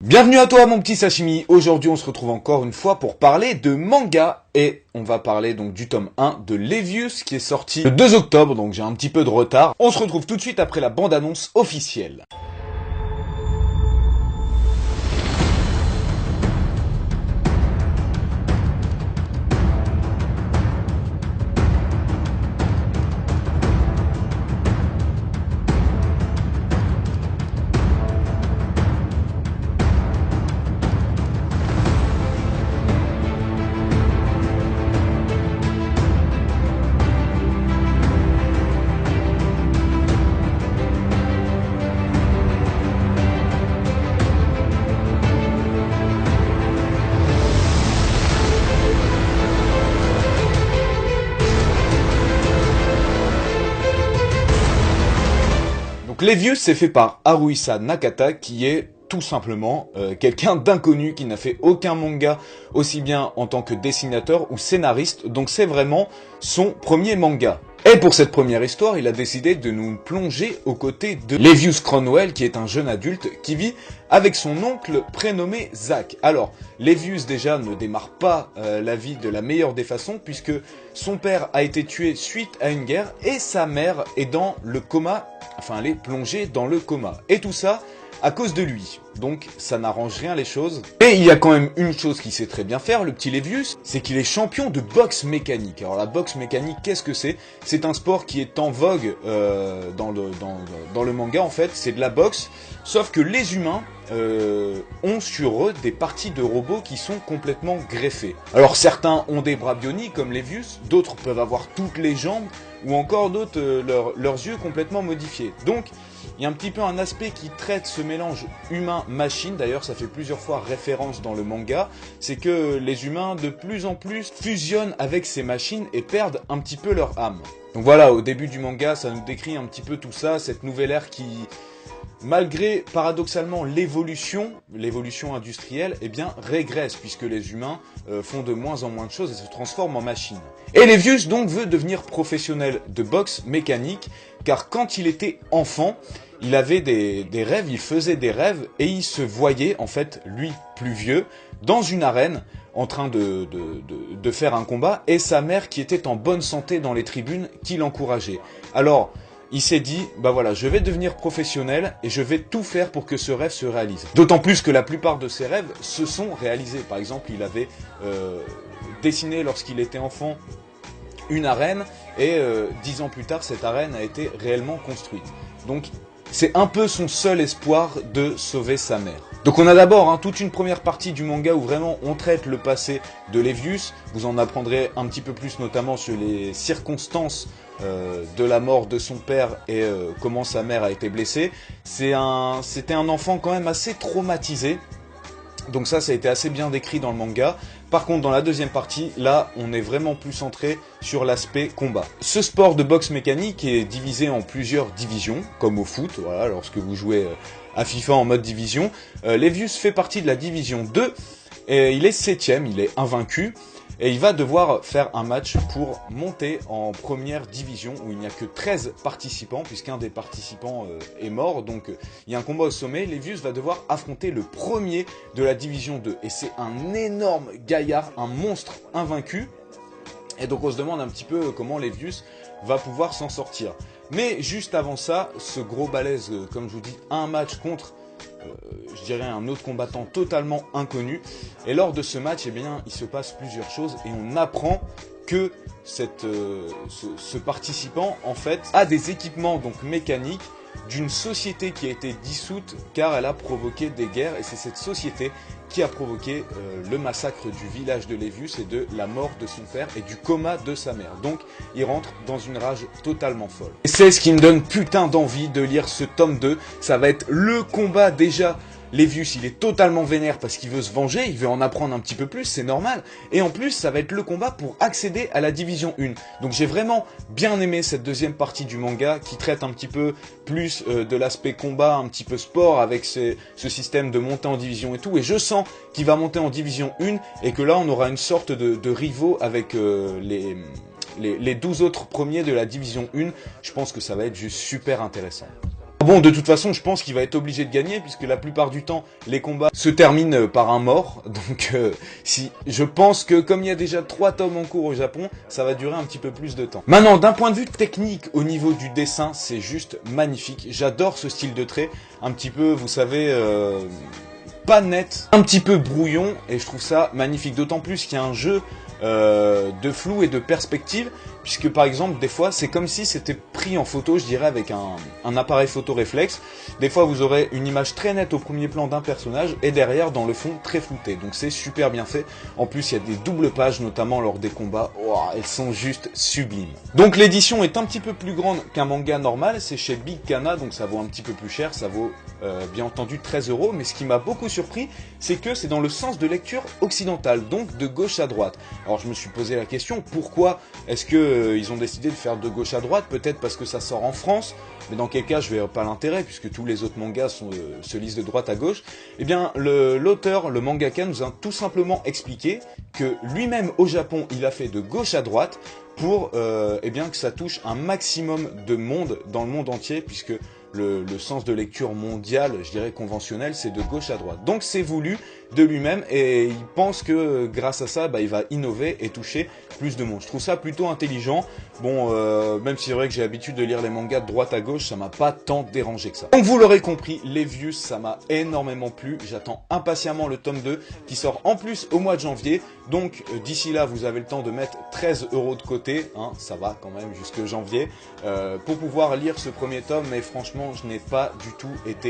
Bienvenue à toi mon petit sashimi, aujourd'hui on se retrouve encore une fois pour parler de manga et on va parler donc du tome 1 de Levius qui est sorti le 2 octobre, donc j'ai un petit peu de retard. On se retrouve tout de suite après la bande-annonce officielle. Donc Levius c'est fait par Haruhisa Nakata qui est tout simplement quelqu'un d'inconnu qui n'a fait aucun manga aussi bien en tant que dessinateur ou scénariste, donc c'est vraiment son premier manga. Et pour cette première histoire, il a décidé de nous plonger aux côtés de Levius Cronwell, qui est un jeune adulte qui vit avec son oncle prénommé Zack. Alors, Levius déjà ne démarre pas la vie de la meilleure des façons, puisque son père a été tué suite à une guerre, et sa mère est dans le coma, enfin elle est plongée dans le coma. Et tout ça à cause de lui. Donc ça n'arrange rien les choses. Et il y a quand même une chose qu'il sait très bien faire, le petit Levius, c'est qu'il est champion de boxe mécanique. Alors la boxe mécanique, qu'est-ce que c'est? C'est un sport qui est en vogue dans le manga en fait, c'est de la boxe, sauf que les humains ont sur eux des parties de robots qui sont complètement greffées. Alors certains ont des bras bioniques comme Levius, d'autres peuvent avoir toutes les jambes, ou encore d'autres leurs yeux complètement modifiés. Donc il y a un petit peu un aspect qui traite ce mélange humain-machine, d'ailleurs ça fait plusieurs fois référence dans le manga, c'est que les humains de plus en plus fusionnent avec ces machines et perdent un petit peu leur âme. Donc voilà, au début du manga, ça nous décrit un petit peu tout ça, cette nouvelle ère qui, malgré paradoxalement l'évolution industrielle, eh bien régresse, puisque les humains font de moins en moins de choses et se transforment en machines. Et Levius donc veut devenir professionnel de boxe mécanique, car quand il était enfant, il avait des rêves, il faisait des rêves, et il se voyait, en fait, lui, plus vieux, dans une arène, en train de faire un combat, et sa mère qui était en bonne santé dans les tribunes, qui l'encourageait. Alors, il s'est dit, bah voilà, je vais devenir professionnel et je vais tout faire pour que ce rêve se réalise. D'autant plus que la plupart de ses rêves se sont réalisés. Par exemple, il avait dessiné lorsqu'il était enfant une arène et 10 ans plus tard, cette arène a été réellement construite. Donc, c'est un peu son seul espoir de sauver sa mère. Donc on a d'abord toute une première partie du manga où vraiment on traite le passé de Levius. Vous en apprendrez un petit peu plus notamment sur les circonstances de la mort de son père et comment sa mère a été blessée. C'était un enfant quand même assez traumatisé. Donc ça a été assez bien décrit dans le manga. Par contre, dans la deuxième partie, là, on est vraiment plus centré sur l'aspect combat. Ce sport de boxe mécanique est divisé en plusieurs divisions, comme au foot, voilà, lorsque vous jouez à FIFA en mode division. Levius fait partie de la division 2, et il est 7ème, il est invaincu, et il va devoir faire un match pour monter en première division, où il n'y a que 13 participants, puisqu'un des participants est mort, donc il y a un combat au sommet. Levius va devoir affronter le premier de la division 2, et c'est un énorme gaillard, un monstre invaincu, et donc on se demande un petit peu comment Levius va pouvoir s'en sortir. Mais juste avant ça, ce gros balèze, comme je vous dis, un match contre je dirais un autre combattant totalement inconnu, et lors de ce match, eh bien, il se passe plusieurs choses et on apprend que ce participant en fait a des équipements donc mécaniques d'une société qui a été dissoute car elle a provoqué des guerres, et c'est cette société qui a provoqué le massacre du village de Levius et de la mort de son père et du coma de sa mère. Donc il rentre dans une rage totalement folle. Et c'est ce qui me donne putain d'envie de lire ce tome 2, ça va être le combat déjà. Levius, il est totalement vénère parce qu'il veut se venger, il veut en apprendre un petit peu plus, c'est normal. Et en plus, ça va être le combat pour accéder à la division 1. Donc j'ai vraiment bien aimé cette deuxième partie du manga qui traite un petit peu plus de l'aspect combat, un petit peu sport avec ce système de montée en division et tout. Et je sens qu'il va monter en division 1 et que là on aura une sorte de rivaux avec les 12 autres premiers de la division 1. Je pense que ça va être juste super intéressant. Bon, de toute façon, je pense qu'il va être obligé de gagner, puisque la plupart du temps, les combats se terminent par un mort. Donc, si je pense que comme il y a déjà 3 tomes en cours au Japon, ça va durer un petit peu plus de temps. Maintenant, d'un point de vue technique, au niveau du dessin, c'est juste magnifique. J'adore ce style de trait, un petit peu, vous savez... pas net, un petit peu brouillon, et je trouve ça magnifique, d'autant plus qu'il y a un jeu de flou et de perspective, puisque par exemple des fois c'est comme si c'était pris en photo, je dirais avec un appareil photo réflexe. Des fois vous aurez une image très nette au premier plan d'un personnage et derrière dans le fond très flouté, donc c'est super bien fait. En plus il y a des doubles pages notamment lors des combats, oh, elles sont juste sublimes. Donc l'édition est un petit peu plus grande qu'un manga normal, c'est chez Big Kana, donc ça vaut un petit peu plus cher, ça vaut bien entendu 13 €, mais ce qui m'a beaucoup surpris, c'est que c'est dans le sens de lecture occidentale, donc de gauche à droite. Alors je me suis posé la question, pourquoi est-ce que ils ont décidé de faire de gauche à droite? Peut-être parce que ça sort en France, mais dans quel cas je verrai pas l'intérêt, puisque tous les autres mangas se lisent de droite à gauche. Eh bien, l'auteur, le mangaka, nous a tout simplement expliqué que lui-même au Japon, il a fait de gauche à droite pour eh bien, que ça touche un maximum de monde dans le monde entier, puisque le sens de lecture mondial, je dirais conventionnel, c'est de gauche à droite. Donc c'est voulu de lui-même et il pense que grâce à ça, il va innover et toucher plus de monde. Je trouve ça plutôt intelligent. Bon, même si c'est vrai que j'ai l'habitude de lire les mangas de droite à gauche, ça m'a pas tant dérangé que ça. Donc vous l'aurez compris, les Views, ça m'a énormément plu. J'attends impatiemment le tome 2 qui sort en plus au mois de janvier. Donc d'ici là, vous avez le temps de mettre 13 € de côté, hein, ça va quand même jusque janvier, pour pouvoir lire ce premier tome. Mais franchement, je n'ai pas du tout été